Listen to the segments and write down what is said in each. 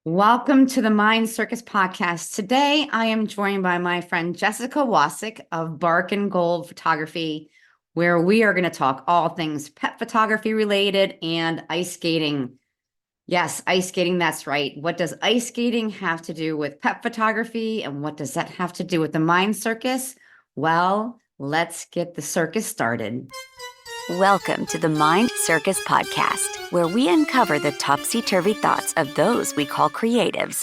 Welcome to the Mind Circus podcast. Today, I am joined by my friend Jessica Wasik of Bark and Gold Photography, where we are going to talk all things pet photography related and ice skating. Yes, ice skating, that's right. What does ice skating have to do with pet photography, and what does that have to do with the Mind Circus? Well, let's get the circus started. Welcome to the Mind Circus podcast, where we uncover the topsy-turvy thoughts of those we call creatives.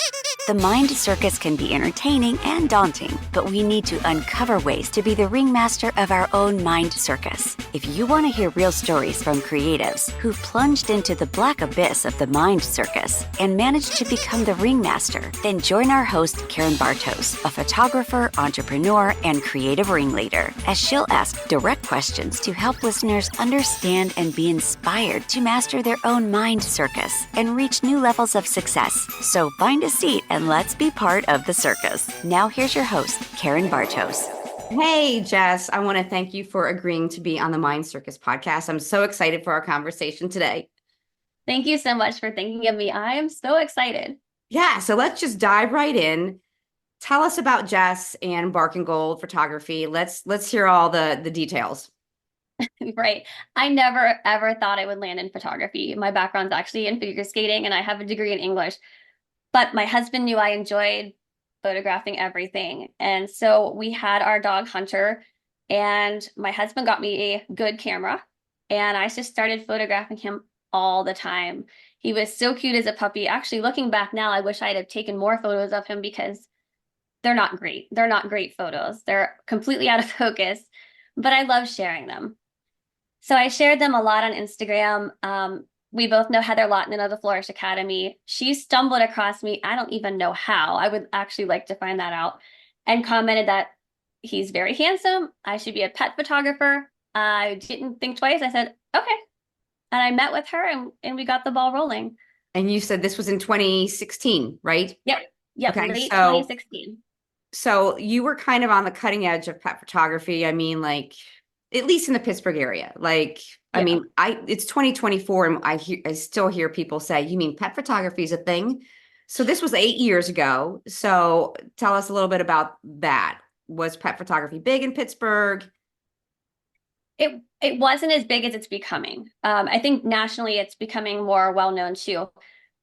The Mind Circus can be entertaining and daunting, but we need to uncover ways to be the ringmaster of our own mind circus. If you want to hear real stories from creatives who've plunged into the black abyss of the Mind Circus and managed to become the ringmaster, then join our host, Karen Bartos, a photographer, entrepreneur, and creative ringleader, as she'll ask direct questions to help listeners understand and be inspired to master their own mind circus and reach new levels of success. So find a seat and let's be part of the circus. Now here's your host, Karen Bartos. Hey, Jess, I want to thank you for agreeing to be on the Mind Circus podcast. I'm so excited for our conversation today. Thank you so much for thinking of me. I am so excited. Yeah, so let's just dive right in. Tell us about Jess and Bark and Gold Photography. Let's hear all the details. Right. I never, ever thought I would land in photography. My background's actually in figure skating and I have a degree in English. But my husband knew I enjoyed photographing everything. And so we had our dog Hunter, and my husband got me a good camera, and I just started photographing him all the time. He was so cute as a puppy. Actually, looking back now, I wish I'd have taken more photos of him because they're not great. They're not great photos. They're completely out of focus, but I love sharing them. So I shared them a lot on Instagram. We both know Heather Lawton of the Flourish Academy. She stumbled across me. I don't even know how. I would actually like to find that out. And commented that he's very handsome. I should be a pet photographer. I didn't think twice. I said, okay. And I met with her and we got the ball rolling. And you said this was in 2016, right? Yep. Okay, Late 2016. So you were kind of on the cutting edge of pet photography. I mean, like, at least in the Pittsburgh area. Like, yeah. I mean, it's 2024 and I still hear people say, you mean pet photography is a thing? So this was 8 years ago. So tell us a little bit about that. Was pet photography big in Pittsburgh? It wasn't as big as it's becoming. I think nationally it's becoming more well-known too.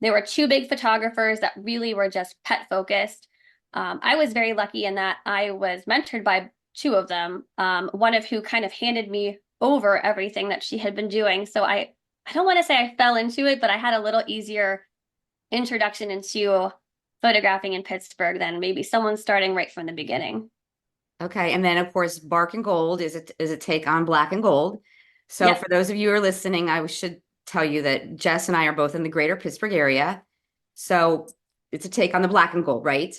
There were two big photographers that really were just pet focused. I was very lucky in that I was mentored by two of them, one of who kind of handed me over everything that she had been doing. So I don't want to say I fell into it, but I had a little easier introduction into photographing in Pittsburgh than maybe someone starting right from the beginning. Okay. And then of course, Bark and Gold is a take on Black and Gold. So Yep. For those of you who are listening, I should tell you that Jess and I are both in the greater Pittsburgh area. So it's a take on the Black and Gold, right?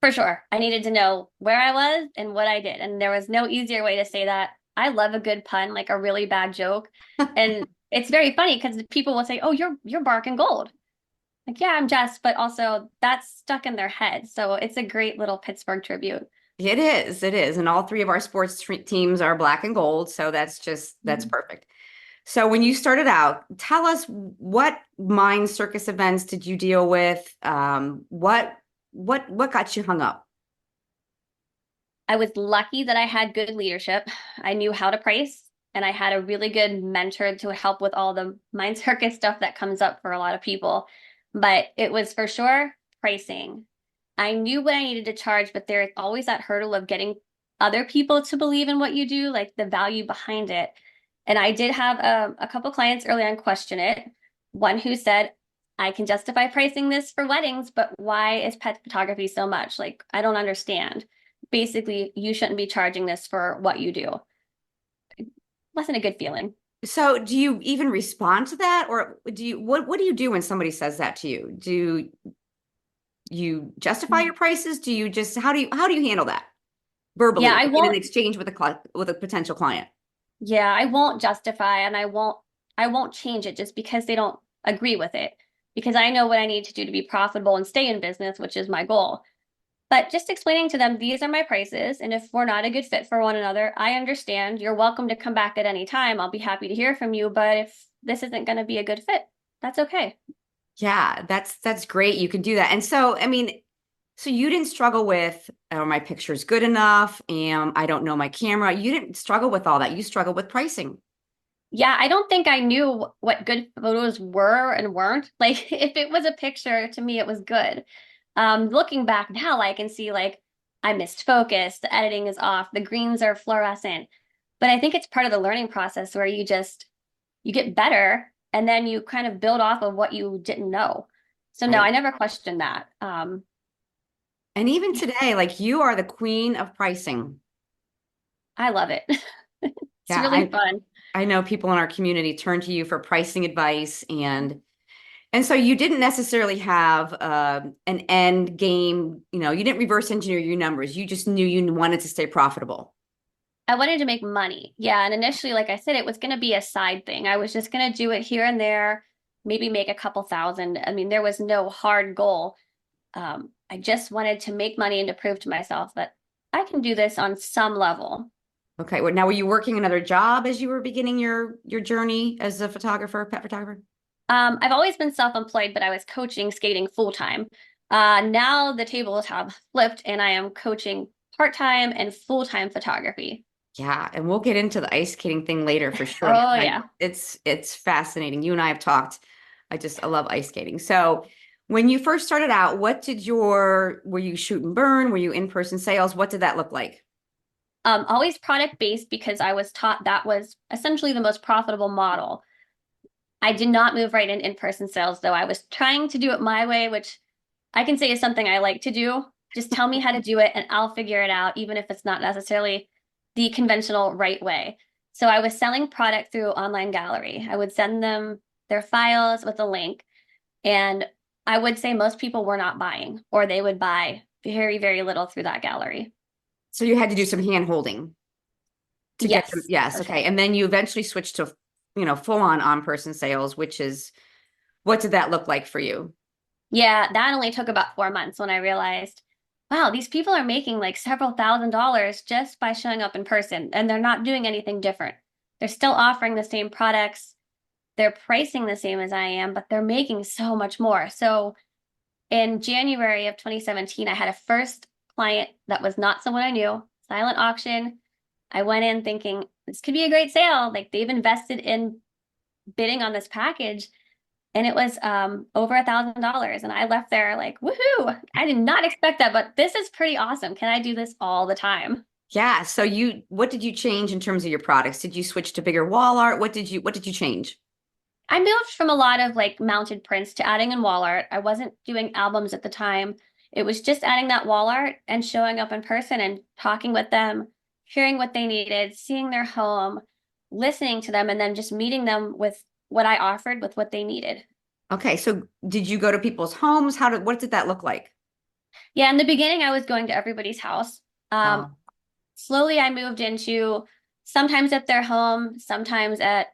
For sure. I needed to know where I was and what I did. And there was no easier way to say that. I love a good pun, like a really bad joke. And it's very funny because people will say, oh, you're Bark and Gold. Like, yeah, I'm Jess, but also that's stuck in their head. So it's a great little Pittsburgh tribute. It is. It is. And all three of our sports teams are Black and Gold. So that's perfect. So when you started out, tell us what Mind Circus events did you deal with? What got you hung up? I was lucky that I had good leadership. I knew how to price, and I had a really good mentor to help with all the Mind Circus stuff that comes up for a lot of people. But it was for sure pricing. I knew what I needed to charge, but there's always that hurdle of getting other people to believe in what you do, like the value behind it. And I did have a couple clients early on question it. One who said, I can justify pricing this for weddings, but why is pet photography so much? Like, I don't understand. Basically, you shouldn't be charging this for what you do. It wasn't a good feeling. So do you even respond to that? Or what do you do when somebody says that to you? Do you justify your prices? Do you just, how do you handle that verbally? Yeah, in an exchange with a potential client? Yeah, I won't justify and I won't change it just because they don't agree with it, because I know what I need to do to be profitable and stay in business, which is my goal. But just explaining to them, these are my prices, and if we're not a good fit for one another, I understand. You're welcome to come back at any time. I'll be happy to hear from you, but if this isn't going to be a good fit, that's okay. Yeah, that's great. You can do that. And so, I mean, so you didn't struggle with, are my pictures good enough? I don't know my camera. You didn't struggle with all that. You struggled with pricing. Yeah, I don't think I knew what good photos were and weren't. Like if it was a picture, to me it was good. Looking back now, I can see like I missed focus, the editing is off, the greens are fluorescent. But I think it's part of the learning process where you get better and then you kind of build off of what you didn't know. So no, Right. I never questioned that. And even today, like you are the queen of pricing. I love it. It's Yeah, really fun. I know people in our community turn to you for pricing advice and so you didn't necessarily have an end game, you didn't reverse engineer your numbers. You just knew you wanted to stay profitable. I wanted to make money. Yeah. And initially, like I said, it was going to be a side thing. I was just going to do it here and there, maybe make a couple thousand. I mean, there was no hard goal. I just wanted to make money and to prove to myself that I can do this on some level. Okay. Well, now were you working another job as you were beginning your journey as a photographer, pet photographer? I've always been self-employed, but I was coaching skating full time. Now the tables have flipped and I am coaching part-time and full-time photography. Yeah, and we'll get into the ice skating thing later for sure because Oh, yeah. it's fascinating. You and I have talked. I love ice skating. So when you first started out, were you shoot and burn? Were you in-person sales? What did that look like? Always product-based because I was taught that was essentially the most profitable model. I did not move right in in-person sales, though. I was trying to do it my way, which I can say is something I like to do. Just tell me how to do it and I'll figure it out, even if it's not necessarily the conventional right way. So I was selling product through online gallery. I would send them their files with a link, and I would say most people were not buying, or they would buy very, very little through that gallery. So you had to do some hand holding to get them. Yes, Yes, for okay. sure. And then you eventually switched to, full on person sales, which is what did that look like for you? Yeah, that only took about 4 months when I realized, wow, these people are making like several $1,000s just by showing up in person, and they're not doing anything different. They're still offering the same products, they're pricing the same as I am, but they're making so much more. So in January of 2017, I had a first client that was not someone I knew, silent auction. I went in thinking this could be a great sale. Like they've invested in bidding on this package and it was over $1,000. And I left there like, woohoo! I did not expect that, but this is pretty awesome. Can I do this all the time? Yeah. So what did you change in terms of your products? Did you switch to bigger wall art? What did you change? I moved from a lot of like mounted prints to adding in wall art. I wasn't doing albums at the time. It was just adding that wall art and showing up in person and talking with them, hearing what they needed, seeing their home, listening to them, and then just meeting them with what I offered with what they needed. Okay. So did you go to people's homes? What did that look like? Yeah, in the beginning, I was going to everybody's house. Um, Wow. Slowly, I moved into sometimes at their home, sometimes at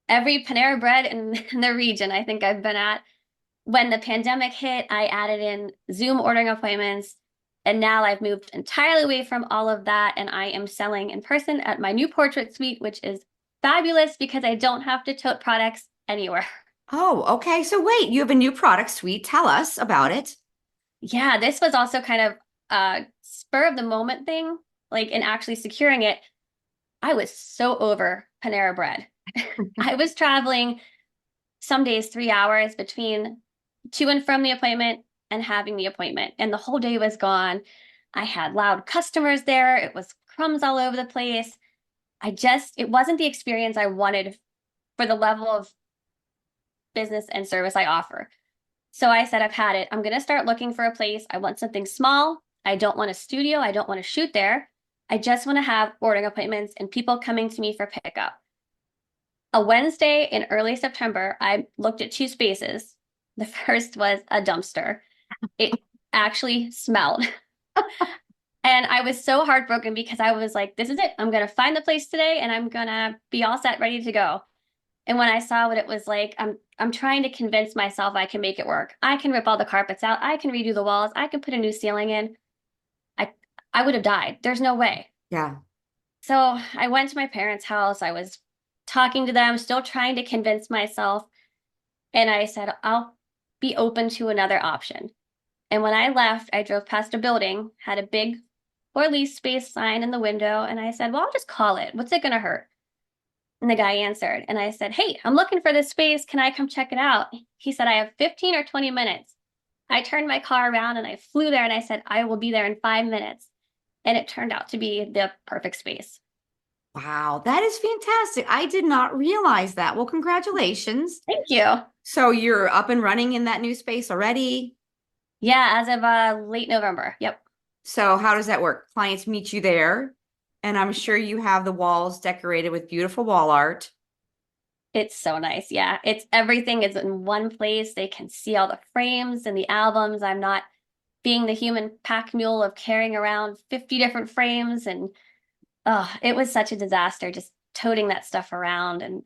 every Panera Bread in the region I think I've been at. When the pandemic hit, I added in Zoom ordering appointments. And now I've moved entirely away from all of that. And I am selling in person at my new portrait suite, which is fabulous because I don't have to tote products anywhere. Oh, okay. So wait, you have a new product suite. Tell us about it. Yeah, this was also kind of a spur of the moment thing. Like in actually securing it, I was so over Panera Bread. I was traveling some days 3 hours between to and from the appointment and having the appointment. And the whole day was gone. I had loud customers there. It was crumbs all over the place. It wasn't the experience I wanted for the level of business and service I offer. So I said, I've had it. I'm going to start looking for a place. I want something small. I don't want a studio. I don't want to shoot there. I just want to have ordering appointments and people coming to me for pickup. A Wednesday in early September, I looked at two spaces. The first was a dumpster. It actually smelled. And I was so heartbroken because I was like, this is it. I'm going to find the place today and I'm going to be all set, ready to go. And when I saw what it was like, I'm trying to convince myself I can make it work. I can rip all the carpets out. I can redo the walls. I can put a new ceiling in. I I would have died. There's no way. Yeah. So I went to my parents' house. I was talking to them, still trying to convince myself. And I said, be open to another option. And when I left, I drove past a building, had a big for lease space sign in the window, and I said, well, I'll just call it. What's it going to hurt? And the guy answered, and I said, hey, I'm looking for this space. Can I come check it out? He said, I have 15 or 20 minutes. I turned my car around and I flew there and I said, I will be there in 5 minutes. And it turned out to be the perfect space. Wow, that is fantastic. I did not realize that. Well, congratulations. Thank you. So you're up and running in that new space already? Yeah, as of late November. Yep. So how does that work? Clients meet you there, and I'm sure you have the walls decorated with beautiful wall art. It's so nice. Yeah. It's everything is in one place. They can see all the frames and the albums. I'm not being the human pack mule of carrying around 50 different frames. And oh, it was such a disaster just toting that stuff around. And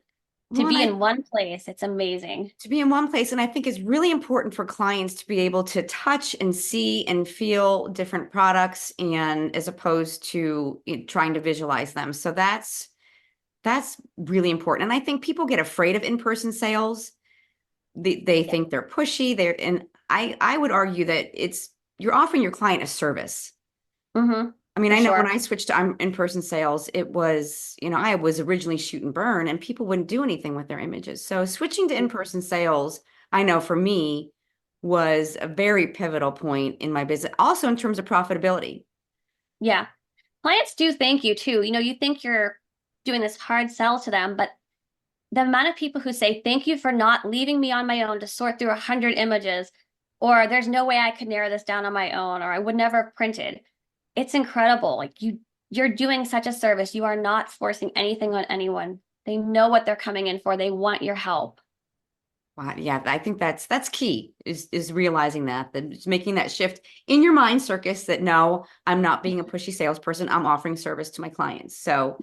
to Well, be in one place, it's amazing. to be in one place. And I think it's really important for clients to be able to touch and see and feel different products, and as opposed to trying to visualize them. So that's really important. And I think people get afraid of in-person sales. They think they're pushy. And I would argue that you're offering your client a service. Mm-hmm. I mean, For I know when sure. I switched to in-person sales, it was, I was originally shoot and burn, and people wouldn't do anything with their images. So switching to in-person sales, I know for me, was a very pivotal point in my business. Also in terms of profitability. Yeah. Clients do thank you too. You think you're doing this hard sell to them, but the amount of people who say, thank you for not leaving me on my own to sort through 100 images, or there's no way I could narrow this down on my own, or I would never have printed. It's incredible. Like you're doing such a service. You are not forcing anything on anyone. They know what they're coming in for. They want your help. Wow, yeah, I think that's key is realizing that it's making that shift in your mind, Circus, that no, I'm not being a pushy salesperson. I'm offering service to my clients. So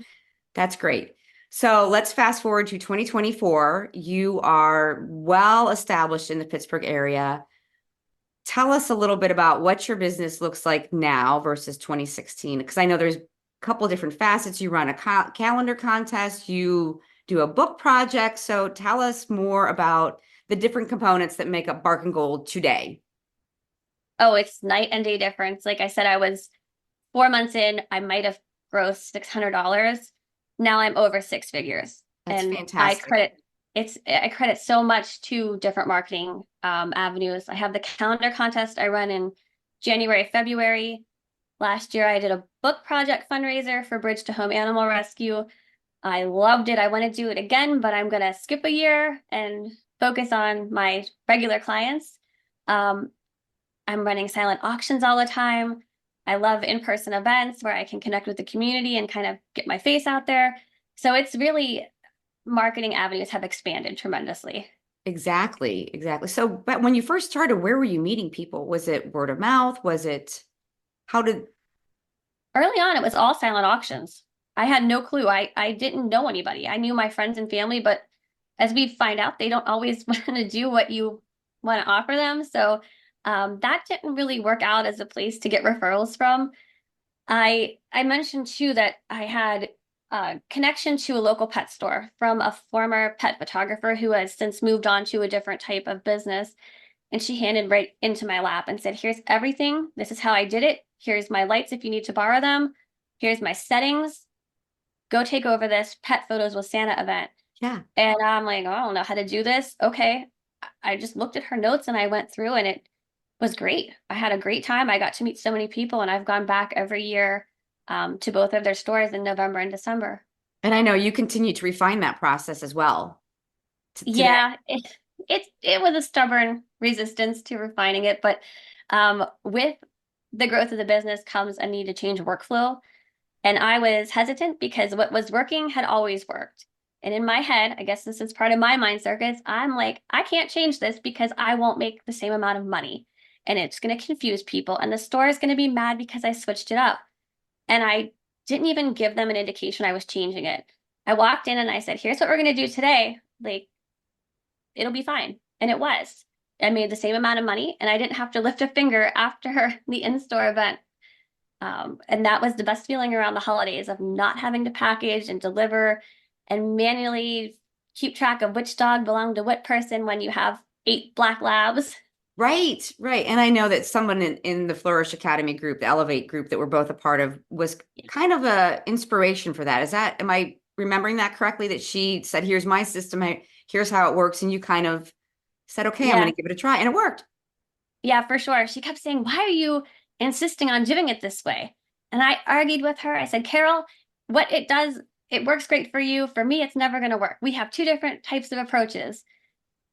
that's great. So let's fast forward to 2024. You are well established in the Pittsburgh area. Tell us a little bit about what your business looks like now versus 2016, because I know there's a couple of different facets. You run a calendar contest, you do a book project. So tell us more about the different components that make up Bark and Gold today. Oh, it's night and day difference. Like I said, I was 4 months in, I might have grossed $600. Now I'm over six figures. That's And fantastic. I credit so much to different marketing avenues. I have the calendar contest I run in January, February. Last year I did a book project fundraiser for Bridge to Home Animal Rescue. I loved it. I want to do it again, but I'm going to skip a year and focus on my regular clients. Um, I'm running silent auctions all the time. I love in-person events where I can connect with the community and kind of get my face out there. So it's really marketing avenues have expanded tremendously. Exactly, exactly. So, but when you first started, where were you meeting people? Was it word of mouth? How did, Early on, it was all silent auctions. I had no clue. I didn't know anybody. I knew my friends and family, but as we find out, they don't always want to do what you want to offer them. So that didn't really work out as a place to get referrals from. I mentioned too that I had a connection to a local pet store from a former pet photographer who has since moved on to a different type of business. And she handed right into my lap and said, here's everything. This is how I did it. Here's my lights if you need to borrow them. Here's my settings. Go take over this pet photos with Santa event. yeah. And I'm like, oh, I don't know how to do this. Okay. I just looked at her notes and I went through and it was great. I had a great time. I got to meet so many people and I've gone back every year to both of their stores in November and December. And I know you continue to refine that process as well today. Yeah, it was a stubborn resistance to refining it, but with the growth of the business comes a need to change workflow. And I was hesitant because what was working had always worked. And in my head, I guess this is part of my mind circuits, I'm like, I can't change this because I won't make the same amount of money. And it's going to confuse people. And the store is going to be mad because I switched it up. And I didn't even give them an indication I was changing it. I walked in and I said, here's what we're going to do today. Like, it'll be fine. And it was. I made the same amount of money and I didn't have to lift a finger after the in-store event. And that was the best feeling around the holidays of not having to package and deliver and manually keep track of which dog belonged to what person when you have 8 black labs. Right, right. And I know that someone in the Flourish Academy group, the Elevate group that we're both a part of, was kind of a inspiration for that. Am I remembering that correctly? That she said, here's my system, here's how it works. And you kind of said, okay, I'm going Yeah. to give it a try. And it worked. Yeah, for sure. She kept saying, "Why are you insisting on doing it this way?" And I argued with her. I said, "Carol, what it does, it works great for you. For me, it's never going to work. We have two different types of approaches."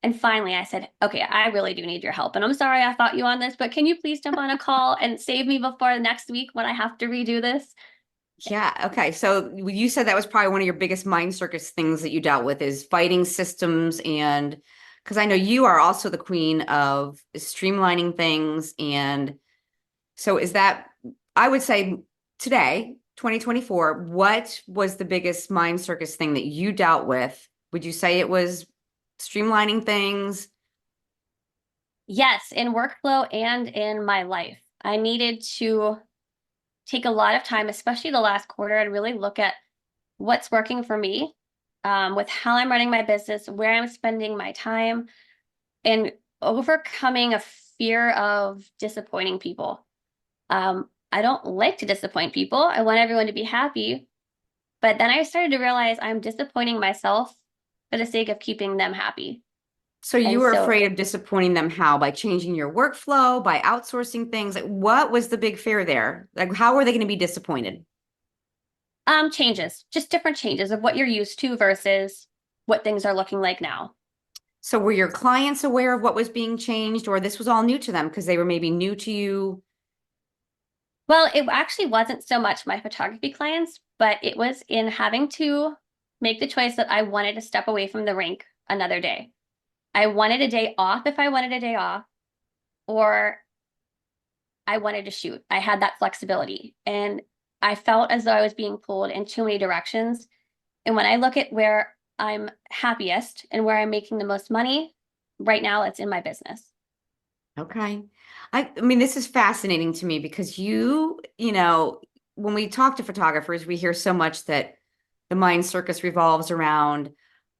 And finally, I said, "Okay, I really do need your help. And I'm sorry I fought you on this, but can you please jump on a call and save me before next week when I have to redo this?" Yeah. Okay. So you said that was probably one of your biggest mind circus things that you dealt with is fighting systems. And because I know you are also the queen of streamlining things. And so is that, I would say today, 2024, what was the biggest mind circus thing that you dealt with? Would you say it was streamlining things? Yes, in workflow and in my life. I needed to take a lot of time, especially the last quarter, and really look at what's working for me, with how I'm running my business, where I'm spending my time, and overcoming a fear of disappointing people. I don't like to disappoint people. I want everyone to be happy. But then I started to realize I'm disappointing myself for the sake of keeping them happy. So you And were so, afraid of disappointing them how? By changing your workflow, by outsourcing things? Like what was the big fear there? Like how were they going to be disappointed? changes, just different changes of what you're used to versus what things are looking like now. So were your clients aware of what was being changed, or this was all new to them because they were maybe new to you? Well, it actually wasn't so much my photography clients, but it was in having to make the choice that I wanted to step away from the rink another day. I wanted a day off if I wanted a day off, or I wanted to shoot. I had that flexibility. And I felt as though I was being pulled in too many directions. And when I look at where I'm happiest and where I'm making the most money, right now it's in my business. Okay. I mean, this is fascinating to me because when we talk to photographers, we hear so much that the mind circus revolves around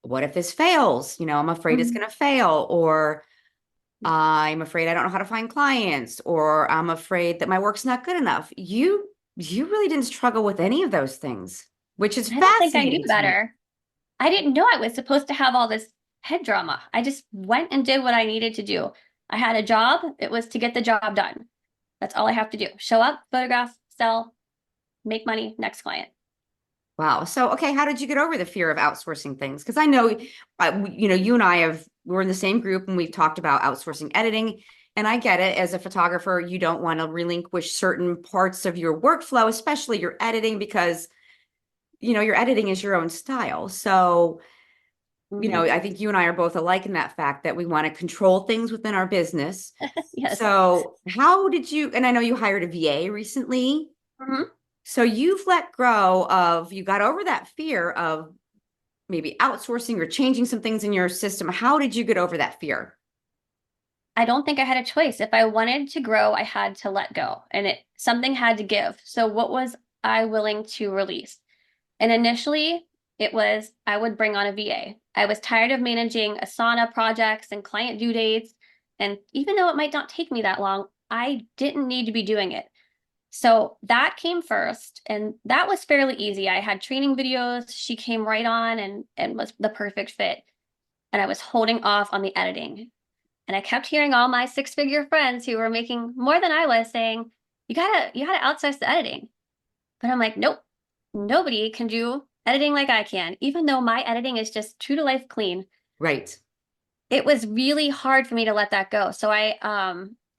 what if this fails? I'm afraid it's Mhm. going to fail, or I'm afraid I don't know how to find clients, or I'm afraid that my work's not good enough. You really didn't struggle with any of those things, which is I don't think I knew fascinating to me. better. I didn't know I was supposed to have all this head drama. I just went and did what I needed to do. I had a job, it was to get the job done. That's all I have to do. Show up, photograph, sell, make money, next client. Wow. So, okay, how did you get over the fear of outsourcing things? Because I know, you and we're in the same group and we've talked about outsourcing editing. And I get it. As a photographer, you don't want to relinquish certain parts of your workflow, especially your editing, because, your editing is your own style. So, Mhm. I think you and I are both alike in that fact that we want to control things within our business. Yes. So, how did you, and I know you hired a VA recently. Mhm. So you got over that fear of maybe outsourcing or changing some things in your system. How did you get over that fear? I don't think I had a choice. If I wanted to grow, I had to let go and something had to give. So what was I willing to release? And initially, it was I would bring on a VA. I was tired of managing Asana projects and client due dates. And even though it might not take me that long, I didn't need to be doing it. So that came first, and that was fairly easy. I had training videos. She came right on and was the perfect fit. And I was holding off on the editing. And I kept hearing all my six-figure friends who were making more than I was saying, you gotta outsource the editing. But I'm like, nope, nobody can do editing like I can, even though my editing is just true to life clean. Right. It was really hard for me to let that go. So I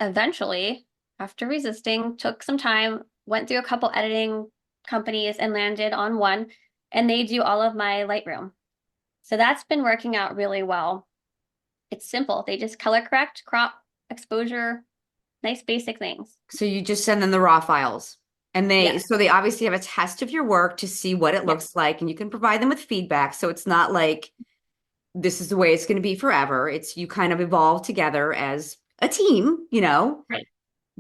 eventually, after resisting, took some time, went through a couple editing companies and landed on one, and they do all of my Lightroom. So that's been working out really well. It's simple. They just color correct, crop, exposure, nice basic things. So you just send them the raw files. And Yes. so they obviously have a test of your work to see what it Yes. looks like, and you can provide them with feedback. So it's not like this is the way it's going to be forever. It's you kind of evolve together as a team. Right.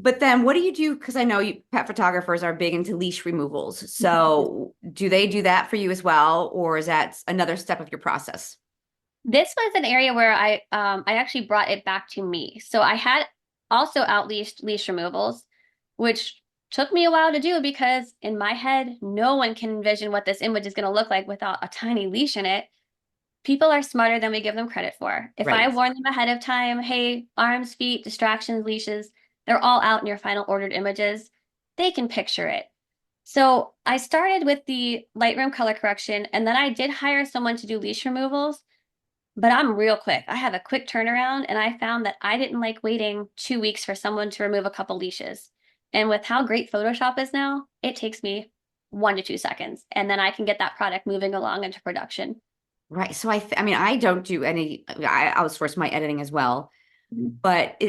But then what do you do? Because I know pet photographers are big into leash removals. So do they do that for you as well? Or is that another step of your process? This was an area where I actually brought it back to me. So I had also out leashed leash removals, which took me a while to do because in my head, no one can envision what this image is going to look like without a tiny leash in it. People are smarter than we give them credit for. If I Right. warn them ahead of time, hey, arms, feet, distractions, leashes, they're all out in your final ordered images, they can picture it. So I started with the Lightroom color correction, and then I did hire someone to do leash removals, but I'm real quick. I have a quick turnaround, and I found that I didn't like waiting 2 weeks for someone to remove a couple leashes. And with how great Photoshop is now, it takes me 1 to 2 seconds, and then I can get that product moving along into production. Right. So I mean, I don't do any, I outsource my editing as well, Mhm. but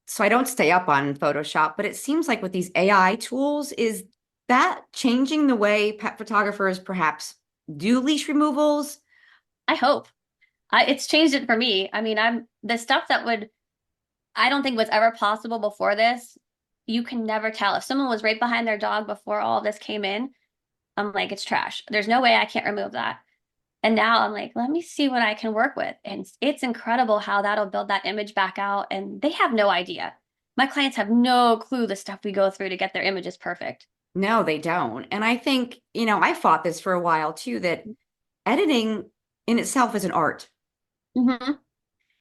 so I don't stay up on Photoshop, but it seems like with these AI tools, is that changing the way pet photographers perhaps do leash removals? I hope. It's changed it for me. I mean, I'm the stuff that would I don't think was ever possible before this. You can never tell. If someone was right behind their dog before all this came in, I'm like, it's trash. There's no way I can't remove that. And now I'm like, let me see what I can work with. And it's incredible how that'll build that image back out. And they have no idea. My clients have no clue the stuff we go through to get their images perfect. No, they don't. And I think, I fought this for a while too, that editing in itself is an art. Hmm.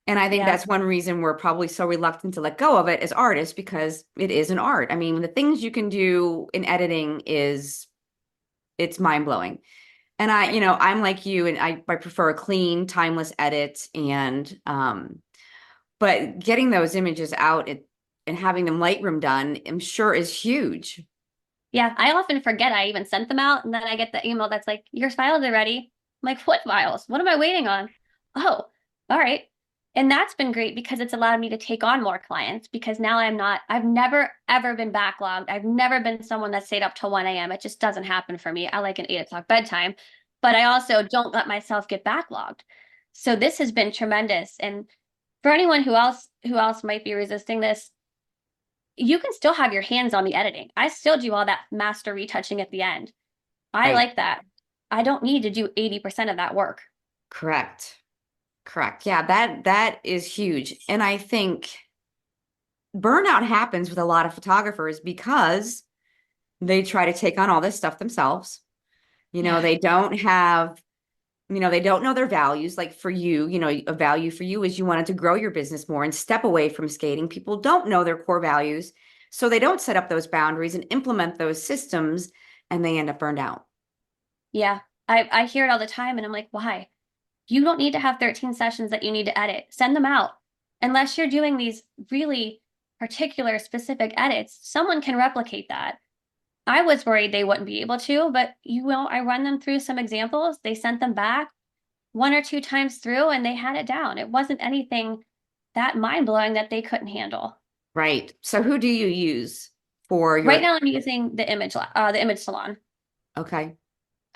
And I think Yeah. that's one reason we're probably so reluctant to let go of it as artists because it is an art. I mean, the things you can do in editing it's mind blowing. And Right. I'm like you and I prefer a clean, timeless edit but getting those images out and having them Lightroom done, I'm sure is huge. Yeah. I often forget I even sent them out. And then I get the email that's like, your files are ready. I'm like, what files? What am I waiting on? Oh, all right. And that's been great because it's allowed me to take on more clients because now I've never ever been backlogged. I've never been someone that stayed up till 1 a.m. It just doesn't happen for me. I like an 8 o'clock bedtime, but I also don't let myself get backlogged. So this has been tremendous. And for anyone who else might be resisting this, you can still have your hands on the editing. I still do all that master retouching at the end. I Right. like that. I don't need to do 80% of that work. Correct. Correct. Yeah, that is huge. And I think burnout happens with a lot of photographers because they try to take on all this stuff themselves. Yeah. They don't have, they don't know their values. Like for you, a value for you is you wanted to grow your business more and step away from skating. People don't know their core values. So they don't set up those boundaries and implement those systems and they end up burned out. Yeah. I hear it all the time and I'm like, why? You don't need to have 13 sessions that you need to edit. Send them out. Unless you're doing these really particular specific edits, someone can replicate that. I was worried they wouldn't be able to, but I run them through some examples. They sent them back 1 or 2 times through and they had it down. It wasn't anything that mind blowing that they couldn't handle. Right. So who do you use for Right your, now, I'm using the image salon. okay.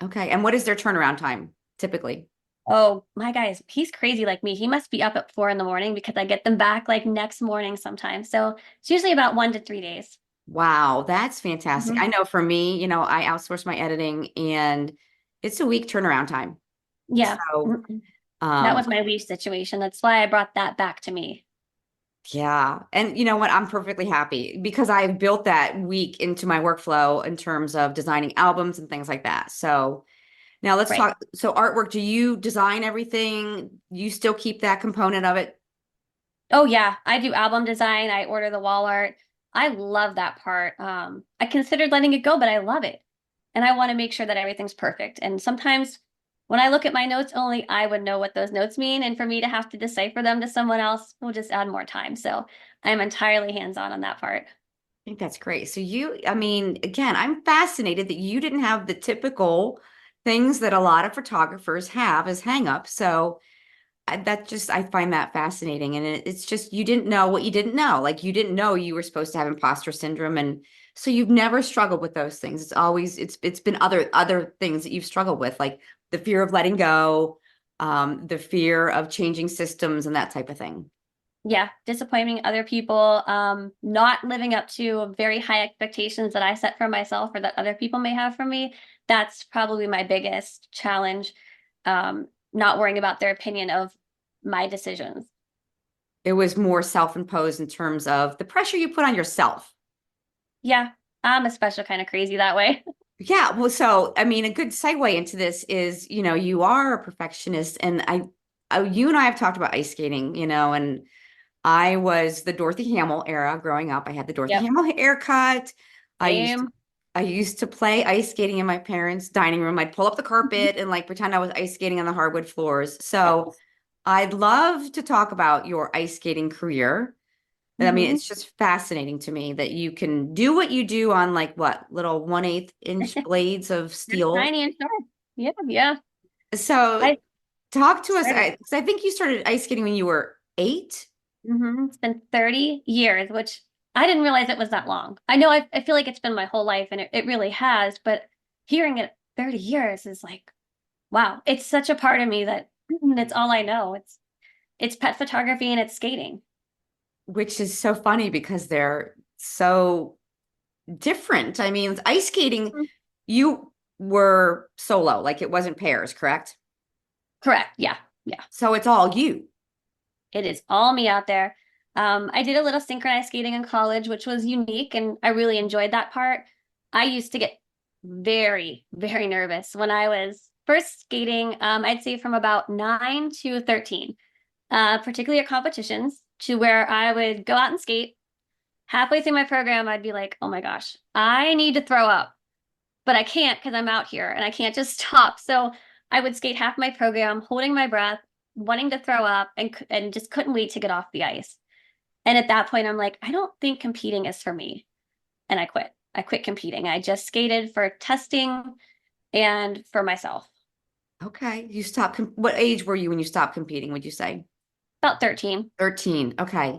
Okay. And what is their turnaround time typically? Oh, my guy he's crazy like me. He must be up at 4 in the morning because I get them back like next morning sometimes. So it's usually about 1 to 3 days. Wow, that's fantastic. Mhm. I know for me, I outsource my editing and it's a week turnaround time. Yeah. So, Mhm. That um, was my leash situation. That's why I brought that back to me. yeah. And you know what? I'm perfectly happy because I've built that week into my workflow in terms of designing albums and things like that. So now let's Right. talk. So artwork, do you design everything? You still keep that component of it? Oh yeah, I do album design. I order the wall art. I love that part. I considered letting it go, but I love it. And I want to make sure that everything's perfect. And sometimes when I look at my notes, only I would know what those notes mean. And for me to have to decipher them to someone else will just add more time. So I'm entirely hands-on that part. I think that's great. So I mean, again, I'm fascinated that you didn't have the typical things that a lot of photographers have as hangups. So I find that fascinating. And it's just, you didn't know what you didn't know. Like you didn't know you were supposed to have imposter syndrome. And so you've never struggled with those things. It's been other things that you've struggled with, like the fear of letting go, the fear of changing systems and that type of thing. Yeah, disappointing other people, not living up to very high expectations that I set for myself or that other people may have for me. That's probably my biggest challenge. Not worrying about their opinion of my decisions. It was more self-imposed in terms of the pressure you put on yourself. Yeah, I'm a special kind of crazy that way. Yeah, well, so I mean, a good segue into this is, you are a perfectionist, and you and I have talked about ice skating, and I was the Dorothy Hamill era growing up. I had the Dorothy Yep. Hamill haircut. I used to, Same. I used to play ice skating in my parents' dining room. I'd pull up the Mhm. carpet and like pretend I was ice skating on the hardwood floors. So Yes. I'd love to talk about your ice skating career. I mean, Hmm. it's just fascinating to me that you can do what you do on like what, little 1/8 inch blades of They're steel. tiny and short. Yeah, yeah. So I talk to us, started. because I think you started ice skating when you were 8. It's been 30 years, which I didn't realize it was that long. I know I feel like it's been my whole life, and it really has, but hearing it 30 years is like, wow, it's such a part of me that it's all I know. It's pet photography and it's skating. Which is so funny because they're so different. I mean, ice skating, Mhm. you were solo, like it wasn't pairs, correct? Correct. Yeah. Yeah. So it's all you. It is all me out there. I did a little synchronized skating in college, which was unique, and I really enjoyed that part. I used to get very, very nervous when I was first skating. I'd say from about 9 to 13, particularly at competitions, to where I would go out and skate. Halfway through my program, I'd be like, oh my gosh, I need to throw up, but I can't because I'm out here and I can't just stop. So I would skate half my program, holding my breath, wanting to throw up, and just couldn't wait to get off the ice. And at that point, I'm like, I don't think competing is for me, and I quit. I quit competing. I just skated for testing and for myself. Okay. You stopped. What age were you when you stopped competing, would you say? About 13. 13. Okay.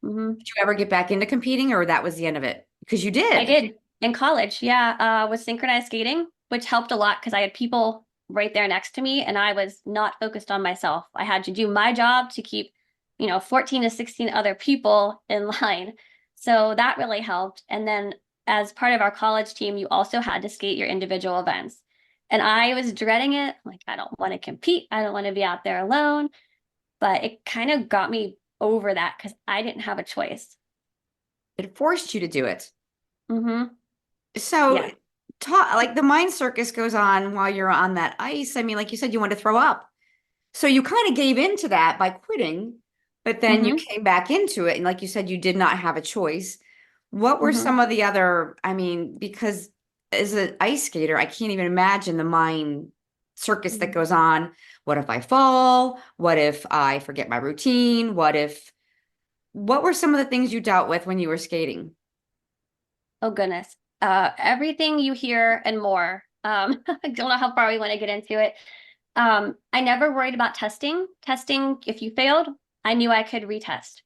Hmm. Did you ever get back into competing or that was the end of it? Because you I did. did in college. Yeah, with synchronized skating, which helped a lot because I had people right there next to me, and I was not focused on myself. I had to do my job to keep, 14 to 16 other people in line. So that really helped. And then as part of our college team, you also had to skate your individual events. And I was dreading it. Like, I don't want to compete. I don't want to be out there alone. But it kind of got me over that because I didn't have a choice. It forced you to do it. Hmm. So, Yeah. like the mind circus goes on while you're on that ice. I mean, like you said, you wanted to throw up. So you kind of gave into that by quitting, but then you Hmm. came back into it. And like you said, you did not have a choice. What were Hmm. some of the other, I mean, because as an ice skater, I can't even imagine the mind circus that goes on. What if I fall? What if I forget my routine? What were some of the things you dealt with when you were skating? Oh goodness. Everything you hear and more. I don't know how far we want to get into it. I never worried about testing. Testing, if you failed, I knew I could retest.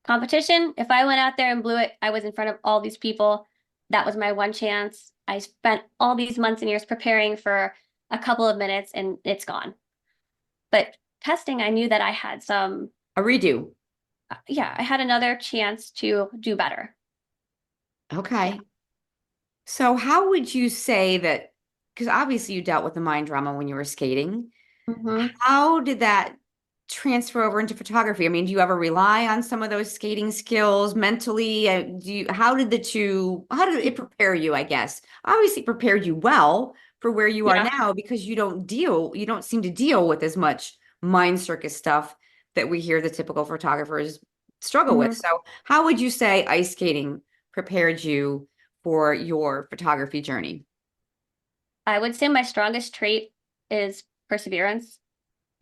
Competition, if I went out there and blew it, I was in front of all these people. That was my one chance. I spent all these months and years preparing for a couple of minutes and it's gone. But testing, I knew that I had some, A redo. yeah, I had another chance to do better. Yeah. Okay. So how would you say that? Because obviously you dealt with the mind drama when you were skating. Hmm. How did that transfer over into photography? I mean, do you ever rely on some of those skating skills mentally? How did it prepare you, I guess? Obviously it prepared you well for where you are Yeah. now because you don't seem to deal with as much mind circus stuff that we hear the typical photographers struggle with. Hmm. So how would you say ice skating prepared you for your photography journey? I would say my strongest trait is perseverance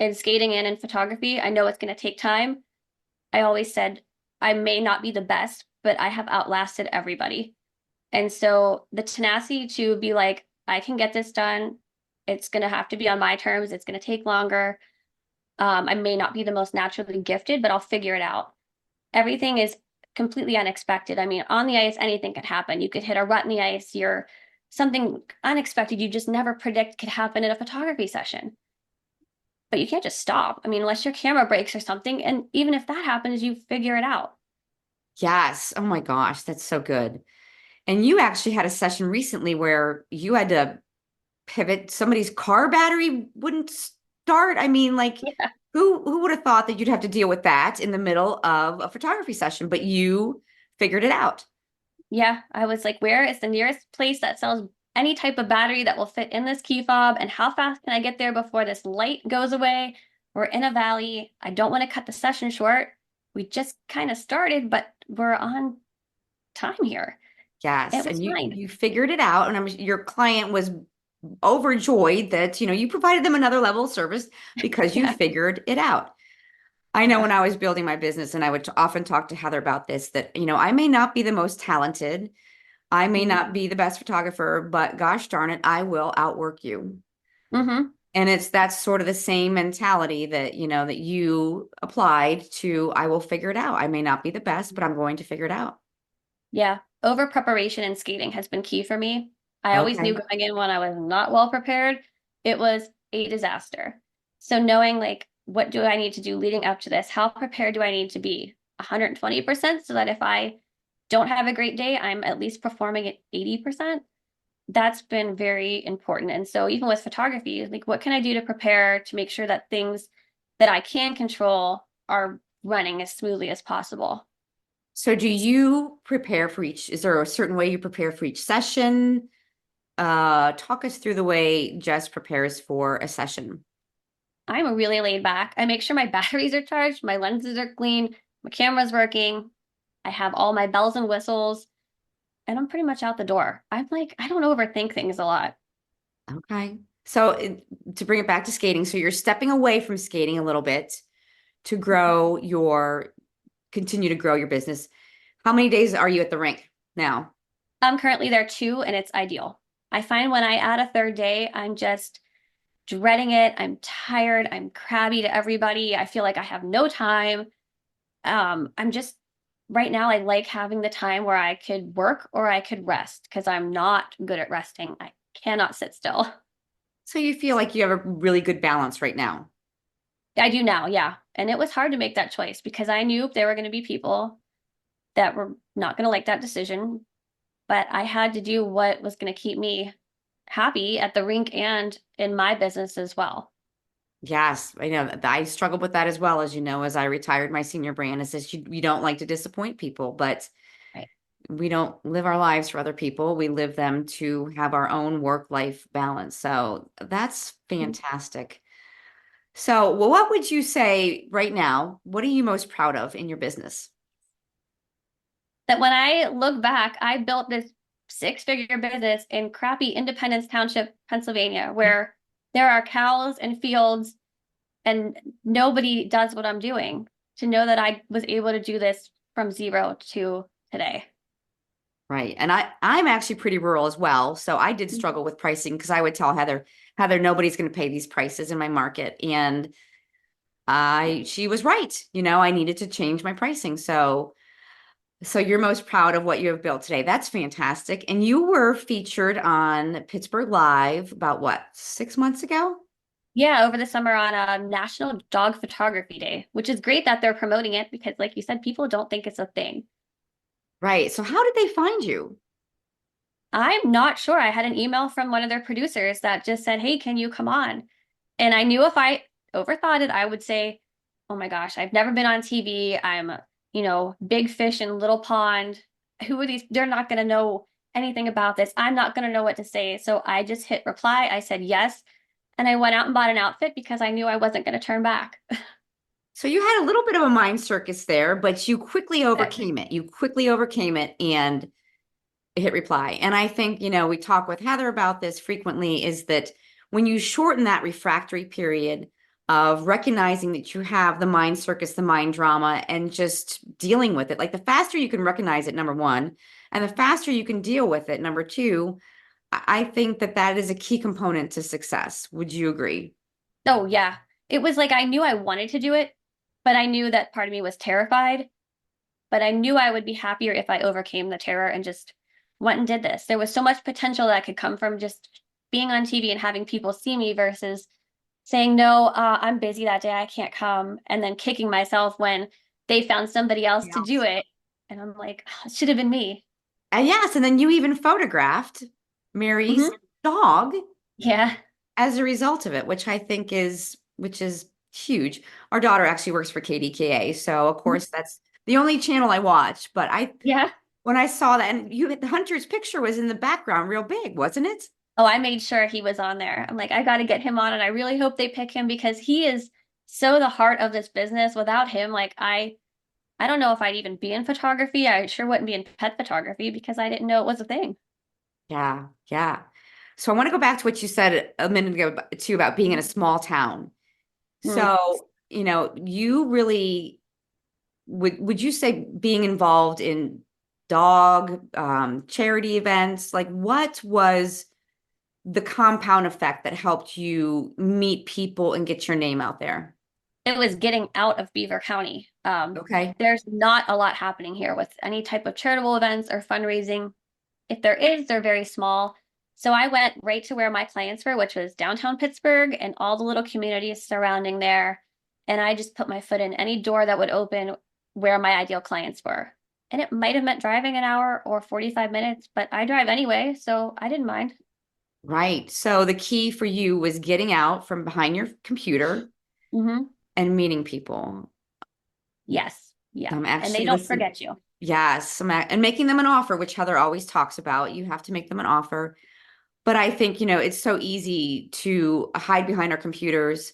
in skating and in photography. I know it's going to take time. I always said I may not be the best, but I have outlasted everybody. And so the tenacity to be like, I can get this done. It's going to have to be on my terms. It's going to take longer. I may not be the most naturally gifted, but I'll figure it out. Everything is completely unexpected. I mean, on the ice, anything could happen. You could hit a rut in the ice. You're something unexpected you just never predict could happen in a photography session. But you can't just stop. I mean, unless your camera breaks or something. And even if that happens, you figure it out. Yes. Oh my gosh, that's so good. And you actually had a session recently where you had to pivot. Somebody's car battery wouldn't start. I mean, like, Yeah. Who would have thought that you'd have to deal with that in the middle of a photography session, but you figured it out. Yeah, I was like, where is the nearest place that sells any type of battery that will fit in this key fob? And how fast can I get there before this light goes away? We're in a valley. I don't want to cut the session short. We just kind of started, but we're on time here. Yes, It was and you fine. you figured it out, and your client was overjoyed that you provided them another level of service because you Yeah. figured it out. I know Yeah. when I was building my business, and I would often talk to Heather about this, that I may not be the most talented, I may Mm-hmm. not be the best photographer, but gosh darn it, I will outwork you. Mm-hmm. And that's sort of the same mentality that that you applied to. I will figure it out. I may not be the best, but I'm going to figure it out. Yeah. Over preparation in skating has been key for me. I always knew Okay. going in when I was not well prepared, it was a disaster. So knowing like what do I need to do leading up to this? How prepared do I need to be? 120% so that if I don't have a great day, I'm at least performing at 80%. That's been very important. And so even with photography, like what can I do to prepare to make sure that things that I can control are running as smoothly as possible? So do you prepare for each, is there a certain way you prepare for each session? Talk us through the way Jess prepares for a session. I'm really laid back. I make sure my batteries are charged, my lenses are clean, my camera's working. I have all my bells and whistles, and I'm pretty much out the door. I'm like, I don't overthink things a lot. Okay. So to bring it back to skating, so you're stepping away from skating a little bit to continue to grow your business. How many days are you at the rink now? I'm currently there too, and it's ideal. I find when I add a third day, I'm just dreading it. I'm tired. I'm crabby to everybody. I feel like I have no time. I'm just right now, I like having the time where I could work or I could rest because I'm not good at resting. I cannot sit still. So you feel like you have a really good balance right now. I do now, yeah. And it was hard to make that choice because I knew there were going to be people that were not going to like that decision, but I had to do what was going to keep me happy at the rink and in my business as well. Yes, I know that I struggled with that as well, as as I retired my senior brand. It says you don't like to disappoint people, but Right. we don't live our lives for other people. We live them to have our own work-life balance. So that's fantastic. So, well, what would you say right now? What are you most proud of in your business? That when I look back, I built this six-figure business in crappy Independence Township, Pennsylvania, where there are cows and fields and nobody does what I'm doing. To know that I was able to do this from zero to today. Right. And I'm actually pretty rural as well. So I did struggle with pricing because I would tell Heather, nobody's going to pay these prices in my market. And she was right. I needed to change my pricing. So you're most proud of what you have built today. That's fantastic. And you were featured on Pittsburgh Live about what, 6 months ago? Yeah, over the summer on a National Dog Photography Day, which is great that they're promoting it because, like you said, people don't think it's a thing. Right. So how did they find you? I'm not sure. I had an email from one of their producers that just said, "Hey, can you come on?" And I knew if I overthought it, I would say, "Oh my gosh, I've never been on TV. I'm, big fish in little pond. Who are these? They're not going to know anything about this. I'm not going to know what to say." So I just hit reply. I said yes. And I went out and bought an outfit because I knew I wasn't going to turn back. So you had a little bit of a mind circus there, but you quickly overcame it. You quickly overcame it and hit reply. And I think, we talk with Heather about this frequently, is that when you shorten that refractory period of recognizing that you have the mind circus, the mind drama, and just dealing with it, like the faster you can recognize it, number one, and the faster you can deal with it, number two, I think that is a key component to success. Would you agree? Oh, yeah. It was like I knew I wanted to do it, but I knew that part of me was terrified. But I knew I would be happier if I overcame the terror and just went and did this. There was so much potential that could come from just being on TV and having people see me versus saying, no, I'm busy that day, I can't come, and then kicking myself when they found somebody else to do it. And I'm like, oh, it should have been me. And yes, and then you even photographed Mary's Hmm. dog Yeah. as a result of it, which I think which is huge. Our daughter actually works for KDKA, so of course that's the only channel I watch. But Yeah. when I saw that, and the Hunter's picture was in the background, real big, wasn't it? Oh, I made sure he was on there. I'm like, I got to get him on, and I really hope they pick him because he is so the heart of this business. Without him, like I don't know if I'd even be in photography. I sure wouldn't be in pet photography because I didn't know it was a thing. Yeah, yeah. So I want to go back to what you said a minute ago too about being in a small town. Mm. So, you really would you say being involved in dog charity events, like what was the compound effect that helped you meet people and get your name out there? It was getting out of Beaver County. Okay. There's not a lot happening here with any type of charitable events or fundraising. If there is, they're very small. So I went right to where my clients were, which was downtown Pittsburgh and all the little communities surrounding there. And I just put my foot in any door that would open where my ideal clients were. And it might have meant driving an hour or 45 minutes, but I drive anyway, so I didn't mind. Right. So the key for you was getting out from behind your computer Hmm. and meeting people. Yes. Yeah. I'm And they actually don't listening. forget you. Yes, and making them an offer, which Heather always talks about. You have to make them an offer. But I think, it's so easy to hide behind our computers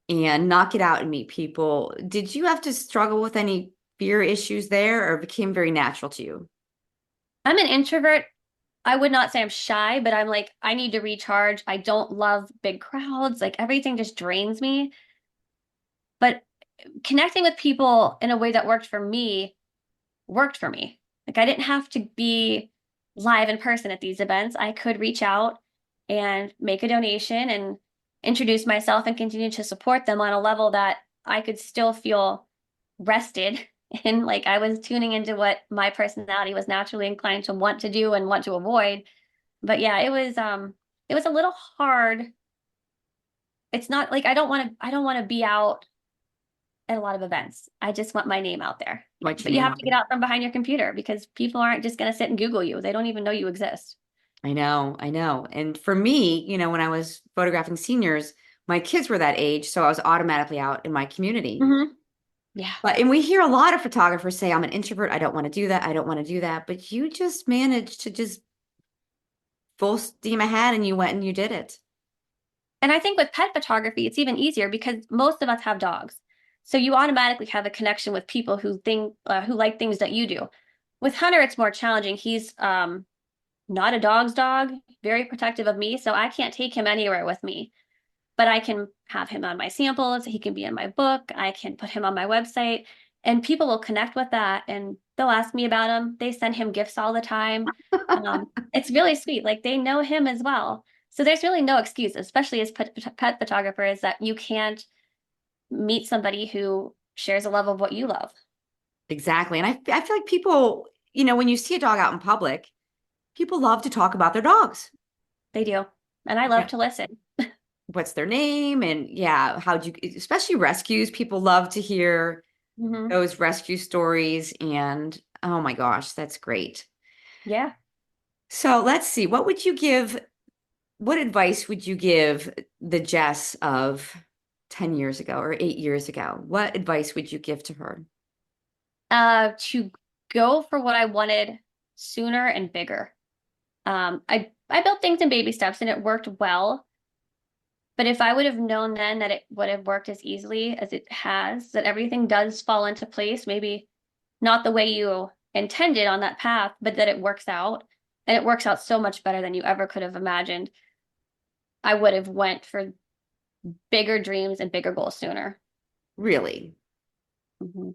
and not get out and meet people. Did you have to struggle with any fear issues there, or it became very natural to you? I'm an introvert. I would not say I'm shy, but I'm like, I need to recharge. I don't love big crowds. Like everything just drains me. But connecting with people in a way that worked for me. Like I didn't have to be live in person at these events. I could reach out and make a donation and introduce myself and continue to support them on a level that I could still feel rested and like I was tuning into what my personality was naturally inclined to want to do and want to avoid. But yeah, it was a little hard. It's not like I don't want to be out at a lot of events. I just want my name out there. What's your But you name have out to get there? out from behind your computer because people aren't just going to sit and Google you. They don't even know you exist. I know, I know. And for me, when I was photographing seniors, my kids were that age, so I was automatically out in my community. Hmm. Yeah. And we hear a lot of photographers say, I'm an introvert. I don't want to do that. I don't want to do that. But you just managed to just full steam ahead and you went and you did it. And I think with pet photography, it's even easier because most of us have dogs. So you automatically have a connection with people who like things that you do. With Hunter, it's more challenging. He's not a dog's dog, very protective of me, so I can't take him anywhere with me. But I can have him on my samples. He can be in my book. I can put him on my website, and people will connect with that and they'll ask me about him. They send him gifts all the time. It's really sweet. Like they know him as well. So there's really no excuse, especially as pet photographers, that you can't meet somebody who shares a love of what you love. Exactly. And I feel like people, when you see a dog out in public, people love to talk about their dogs. They do. And I love Yeah. to listen. What's their name? And yeah, how'd you, especially rescues, people love to hear Hmm. those rescue stories. And oh my gosh, that's great. Yeah. So let's see, what advice would you give the Jess of 10 years ago or 8 years ago? What advice would you give to her? To go for what I wanted sooner and bigger. I built things in baby steps and it worked well. But if I would have known then that it would have worked as easily as it has, that everything does fall into place, maybe not the way you intended on that path, but that it works out and it works out so much better than you ever could have imagined, I would have went for bigger dreams and bigger goals sooner. Really? Hmm.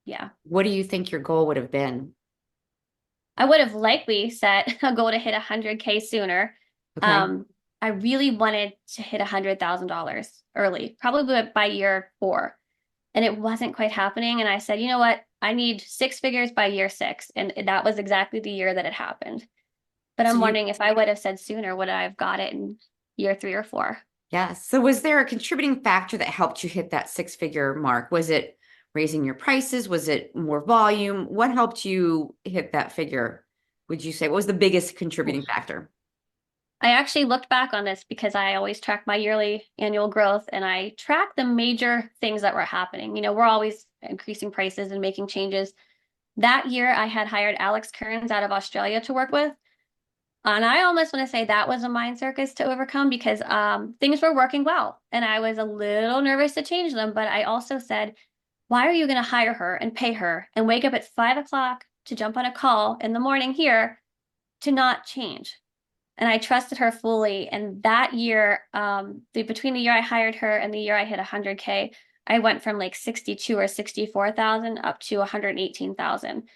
Yeah. What do you think your goal would have been? I would have likely set a goal to hit 100K sooner. Okay. Um, I really wanted to hit $100,000 early, probably by year 4. And it wasn't quite happening. And I said, you know what? I need 6 figures by year 6. And that was exactly the year that it happened. But So I'm you, wondering if I would have said sooner, would I have got it in year 3 or 4? yes. So was there a contributing factor that helped you hit that six-figure mark? Was it raising your prices? Was it more volume? What helped you hit that figure? Would you say what was the biggest contributing factor? I actually looked back on this because I always track my yearly annual growth and I track the major things that were happening. We're always increasing prices and making changes. That year, I had hired Alex Kearns out of Australia to work with. And I almost want to say that was a mind circus to overcome because things were working well. And I was a little nervous to change them. But I also said, why are you going to hire her and pay her and wake up at 5 o'clock to jump on a call in the morning here to not change? And I trusted her fully. And that year, between the year I hired her and the year I hit 100K, I went from like 62 or 64,000 up to 118,000.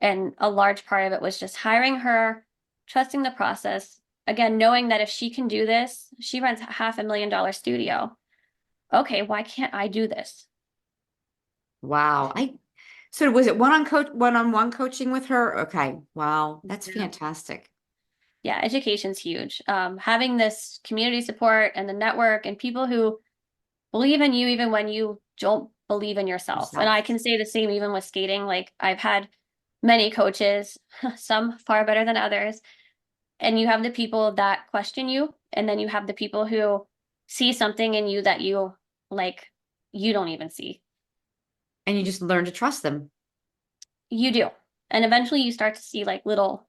And a large part of it was just hiring her, trusting the process. Again, knowing that if she can do this, she runs $500,000 studio. Okay, why can't I do this? Wow. So was it one-on-one coaching with her? Okay. Wow. That's Yeah. fantastic. Yeah, education's huge. Having this community support and the network and people who believe in you even when you don't believe in yourself. And I Yourself. can say the same even with skating. Like I've had many coaches, some far better than others. And you have the people that question you, and then you have the people who see something in you that like you don't even see. And you just learn to trust them. You do. And eventually you start to see like little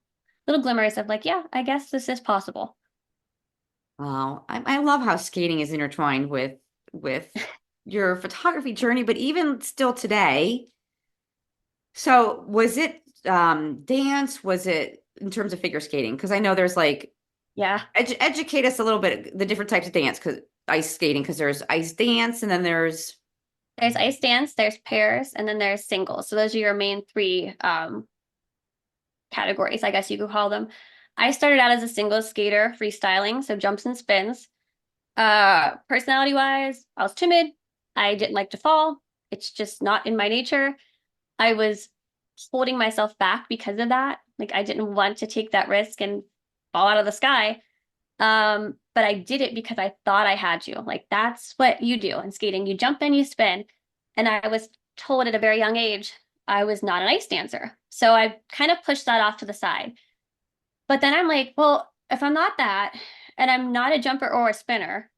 glimmers of like, yeah, I guess this is possible. Wow. I love how skating is intertwined with your photography journey, but even still today. So was it dance? Was it in terms of figure skating? Because I know there's like Yeah. educate us a little bit the different types of dance because ice skating, because there's ice dance and then there's There's ice dance, there's pairs, and then there's singles. So those are your main three categories, I guess you could call them. I started out as a singles skater, freestyling, so jumps and spins. Personality wise, I was timid. I didn't like to fall. It's just not in my nature. I was holding myself back because of that. Like I didn't want to take that risk and fall out of the sky. But I did it because I thought I had to. Like that's what you do in skating. You jump in, you spin. And I was told at a very young age I was not an ice dancer. So I kind of pushed that off to the side. But then I'm like, well, if I'm not that, and I'm not a jumper or a spinner,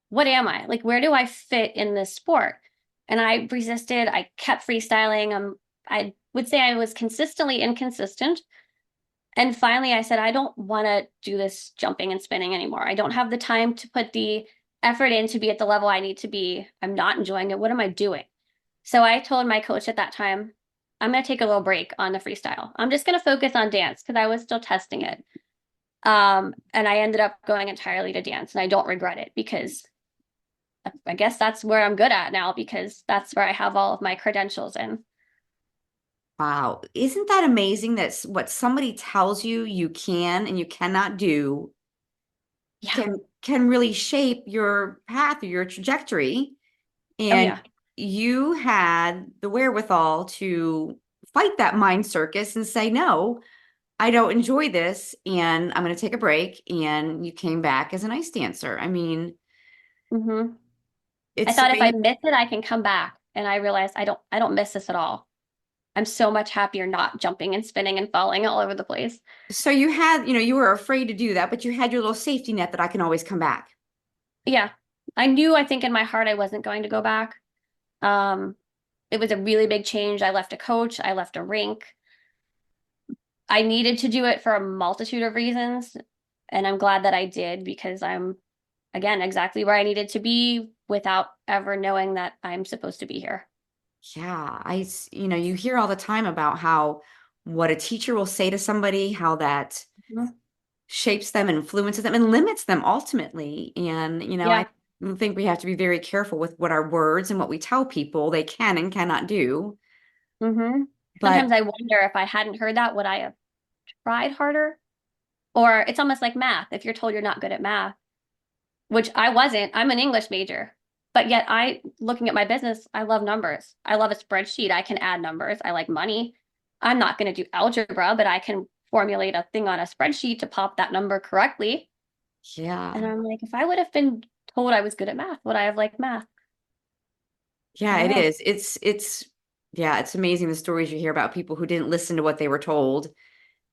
what am I? Like, where do I fit in this sport? And I resisted. I kept freestyling. I would say I was consistently inconsistent. And finally, I said, I don't want to do this jumping and spinning anymore. I don't have the time to put the effort in to be at the level I need to be. I'm not enjoying it. What am I doing? So I told my coach at that time, I'm going to take a little break on the freestyle. I'm just going to focus on dance because I was still testing it. And I ended up going entirely to dance, and I don't regret it because I guess that's where I'm good at now because that's where I have all of my credentials in. wow. Isn't that amazing that what somebody tells you you can and you cannot do Yeah. can really shape your path or your trajectory? Oh, And yeah. you had the wherewithal to fight that mind circus and say, no, I don't enjoy this and I'm going to take a break. And you came back as an ice dancer. I mean, Hmm. I it's thought if I amazing. miss it, I can come back. And I realized I don't miss this at all. I'm so much happier not jumping and spinning and falling all over the place. So you had, you were afraid to do that, but you had your little safety net that I can always come back. Yeah. I think in my heart I wasn't going to go back. Um, it was a really big change. I left a coach, I left a rink. I needed to do it for a multitude of reasons, and I'm glad that I did because I'm, again, exactly where I needed to be without ever knowing that I'm supposed to be here. Yeah, you hear all the time about how what a teacher will say to somebody, how that Mhm. shapes them, influences them, and limits them ultimately. And, I Yeah. think we have to be very careful with what our words and what we tell people they can and cannot do. Hmm. Sometimes But I wonder if I hadn't heard that, would I have tried harder? Or it's almost like math. If you're told you're not good at math, which I wasn't, I'm an English major. But yet looking at my business, I love numbers. I love a spreadsheet. I can add numbers. I like money. I'm not going to do algebra, but I can formulate a thing on a spreadsheet to pop that number correctly. And yeah, I'm like, if I would have been told I was good at math, would I have liked math? I yeah, don't it know. is. Yeah, it's amazing the stories you hear about people who didn't listen to what they were told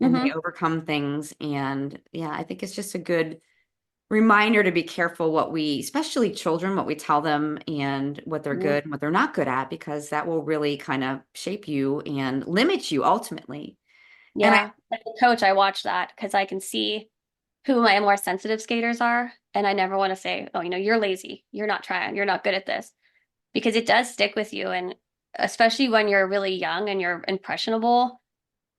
and they Hmm. overcome things. And yeah, I think it's just a good reminder to be careful what we, especially children, what we tell them and what they're Mhm. good and what they're not good at, because that will really kind of shape you and limit you ultimately. And I, Yeah. As a coach, I watch that because I can see who my more sensitive skaters are. And I never want to say, oh, you're lazy. You're not trying. You're not good at this because it does stick with you. And especially when you're really young and you're impressionable,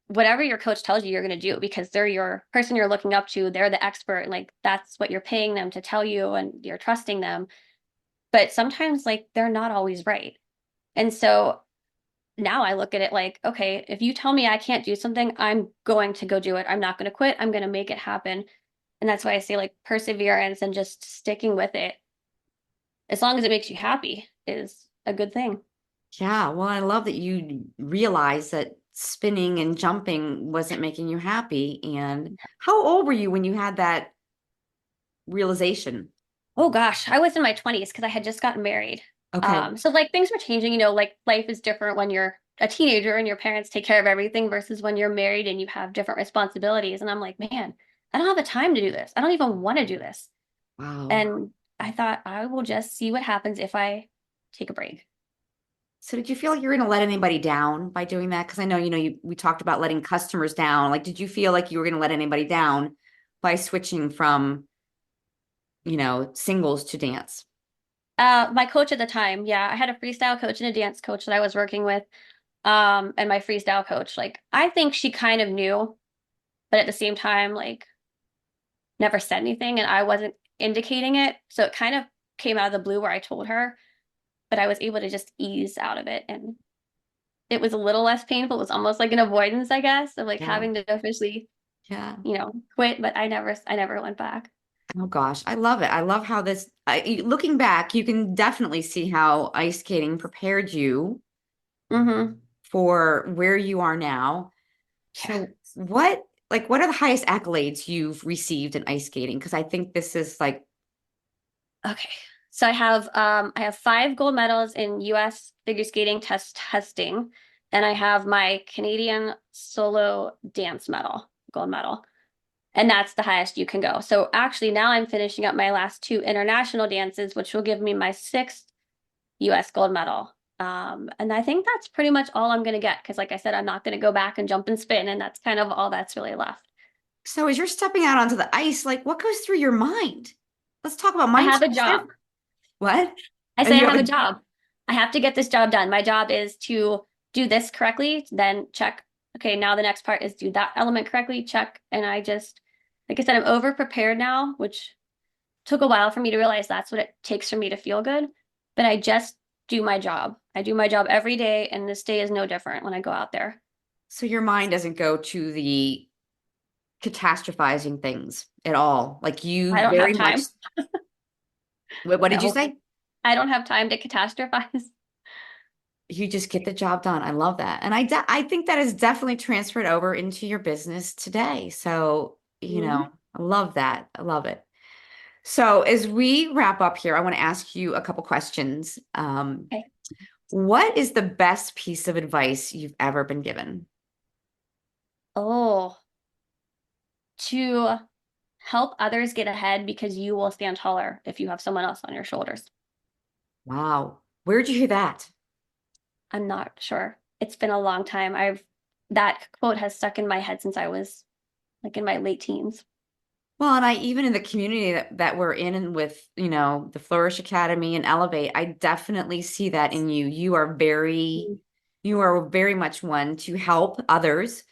whatever your coach tells you, you're going to do because they're your person you're looking up to. They're the expert. And like that's what you're paying them to tell you and you're trusting them. But sometimes like they're not always right. And so now I look at it like, okay, if you tell me I can't do something, I'm going to go do it. I'm not going to quit. I'm going to make it happen. And that's why I say like perseverance and just sticking with it, as long as it makes you happy, is a good thing. yeah, well, I love that you realized that spinning and jumping wasn't making you happy. And how old were you when you had that realization? Oh gosh, I was in my 20s because I had just gotten married. Okay. So like things were changing, like life is different when you're a teenager and your parents take care of everything versus when you're married and you have different responsibilities. And I'm like, man, I don't have the time to do this. I don't even want to do this. Wow. And I thought I will just see what happens if I take a break. So did you feel like you were going to let anybody down by doing that? Because I know, we talked about letting customers down. Like, did you feel like you were going to let anybody down by switching from, singles to dance? My coach at the time, yeah, I had a freestyle coach and a dance coach that I was working with. And my freestyle coach, like, I think she kind of knew, but at the same time, like, never said anything, and I wasn't indicating it. So it kind of came out of the blue where I told her, but I was able to just ease out of it. And it was a little less painful. It was almost like an avoidance, I guess, of like Yeah. having to officially, Yeah. quit, but I never went back. Oh gosh, I love it. I love how looking back, you can definitely see how ice skating prepared you Mm-hmm. for where you are now. Yeah. So what are the highest accolades you've received in ice skating? Because I think this is like, Okay. So I have 5 gold medals in US figure skating testing, and I have my Canadian solo dance medal, gold medal. And that's the highest you can go. So actually now I'm finishing up my last 2 international dances, which will give me my 6th US gold medal. And I think that's pretty much all I'm gonna get because like I said, I'm not gonna go back and jump and spin, and that's kind of all that's really left. so as you're stepping out onto the ice, like what goes through your mind? Let's talk about I mind have a shift. job. What? I And say I you have have a a job. I have to get this job done. My job is to do this correctly, then check. Okay, now the next part is do that element correctly, check. And I just, like I said, I'm over prepared now, which took a while for me to realize that's what it takes for me to feel good. But I just do my job. I do my job every day, and this day is no different when I go out there. so your mind doesn't go to the catastrophizing things at all. Like you I don't very have much, time. what did you No, say? I don't have time to catastrophize. You just get the job done. I love that. And I think that is definitely transferred over into your business today. So, Mhm. I love that. I love it. So as we wrap up here, I want to ask you a couple questions. Okay. What is the best piece of advice you've ever been given? Oh, to help others get ahead because you will stand taller if you have someone else on your shoulders. Wow. Where'd you hear that? I'm not sure. It's been a long time. That quote has stuck in my head since I was like in my late teens. Well, and I even in the community that we're in and with, the Flourish Academy and Elevate, I definitely see that in you. You are very much one to help others.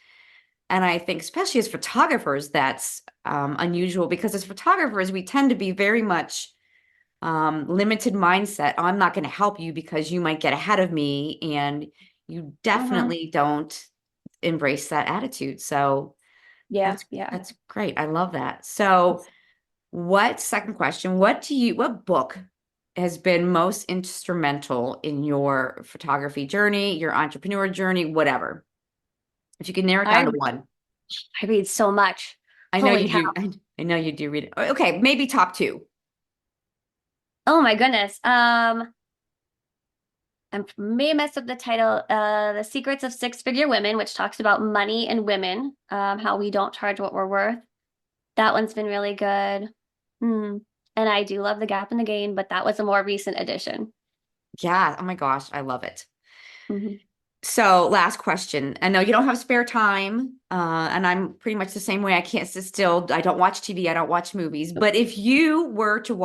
And I think, especially as photographers, that's unusual because as photographers, we tend to be very much limited mindset. Oh, I'm not going to help you because you might get ahead of me. And you Mm-hmm. definitely don't embrace that attitude. So Yeah, that's yeah. that's great. I love that. So second question, what book has been most instrumental in your photography journey, your entrepreneur journey, whatever? If you could narrow it I down to one. I read so much. I know Holy you cow. do. I know you do read it. Okay, maybe top two. Oh my goodness. I may mess up the title. The Secrets of Six-Figure Women, which talks about money and women, how we don't charge what we're worth. That one's been really good. Mm. And I do love The Gap and the Gain, but that was a more recent addition. Yeah. Oh my gosh, I love it. Mhm. So, last question. I know you don't have spare time, and I'm pretty much the same way. I can't sit still. I don't watch TV. I don't watch movies. But if you were to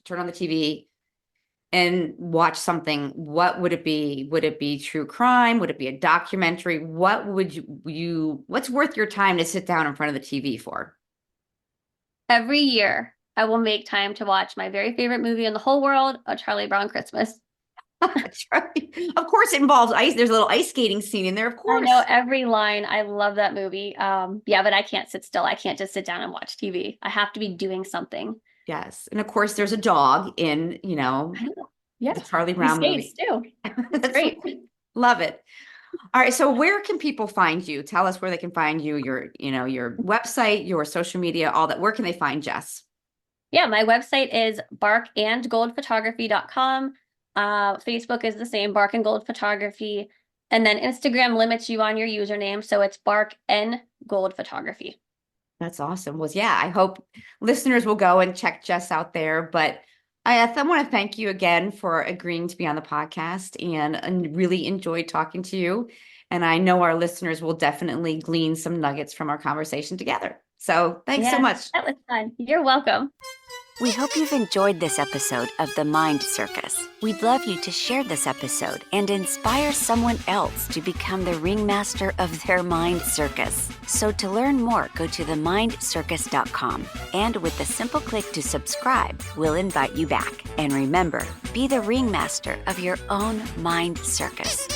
turn on the TV and watch something, what would it be? Would it be true crime? Would it be a documentary? What would what's worth your time to sit down in front of the TV for? Every year, I will make time to watch my very favorite movie in the whole world, A Charlie Brown Christmas. That's right. Of course, it involves ice. There's a little ice skating scene in there, of I know course. every line. I love that movie. Yeah, but I can't sit still. I can't just sit down and watch TV. I have to be doing something. Yes. And of course, there's a dog in, I know. Yeah, the Charlie he Brown skates movie. too. It's That's great. right. Love it. All right. So where can people find you? Tell us where they can find you, your website, your social media, all that. Where can they find Jess? Yeah, my website is barkandgoldphotography.com. Facebook is the same, Bark and Gold Photography. And then Instagram limits you on your username, so it's Bark and Gold Photography. That's awesome. Well, yeah, I hope listeners will go and check Jess out there. But I want to thank you again for agreeing to be on the podcast and really enjoyed talking to you. And I know our listeners will definitely glean some nuggets from our conversation together. So thanks so Yeah, much. that was fun. You're welcome. We hope you've enjoyed this episode of The Mind Circus. We'd love you to share this episode and inspire someone else to become the ringmaster of their mind circus. So to learn more, go to themindcircus.com. And with the simple click to subscribe, we'll invite you back. And remember, be the ringmaster of your own mind circus.